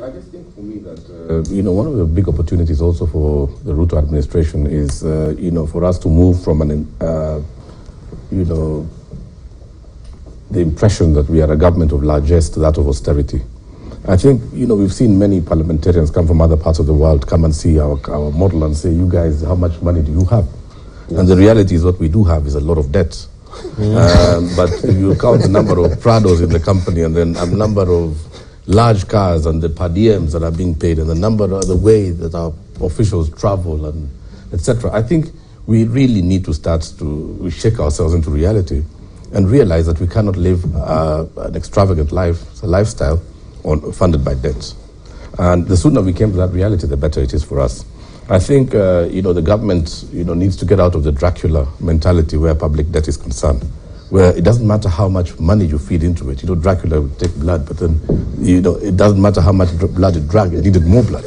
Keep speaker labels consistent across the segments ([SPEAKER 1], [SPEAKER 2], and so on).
[SPEAKER 1] I just think for me that, one of the big opportunities also for the Ruto administration is, for us to move from the impression that we are a government of largesse to that of austerity. I think, we've seen many parliamentarians come from other parts of the world, come and see our model and say, you guys, how much money do you have? Yes. And the reality is what we do have is a lot of debt. But if you count the number of Prados in the company and then a number of large cars and the per diems that are being paid and the way that our officials travel and etc. I think we really need to start to shake ourselves into reality and realize that we cannot live an extravagant lifestyle funded by debt. And the sooner we came to that reality, the better it is for us. I think the government needs to get out of the Dracula mentality where public debt is concerned, where it doesn't matter how much money you feed into it. Dracula would take blood, but then it doesn't matter how much blood it drank, it needed more blood.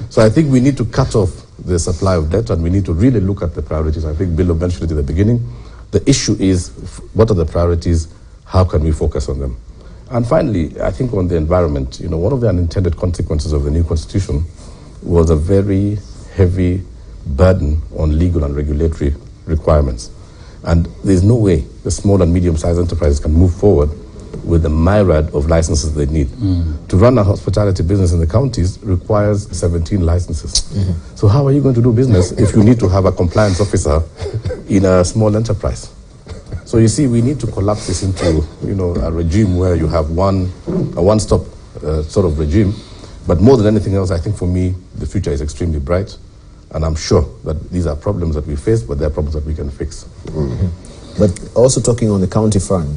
[SPEAKER 1] So I think we need to cut off the supply of debt and we need to really look at the priorities. I think Bill mentioned it at the beginning. The issue is, what are the priorities? How can we focus on them? And finally, I think on the environment, one of the unintended consequences of the new constitution was a very heavy burden on legal and regulatory requirements. And there's no way the small and medium-sized enterprises can move forward with the myriad of licenses they need. To run a hospitality business in the counties requires 17 licenses. So how are you going to do business if you need to have a compliance officer in a small enterprise? So you see, we need to collapse this into a regime where you have a one-stop sort of regime. But more than anything else, I think for me, the future is extremely bright. And I'm sure that these are problems that we face, but they're problems that we can fix.
[SPEAKER 2] But also talking on the county front,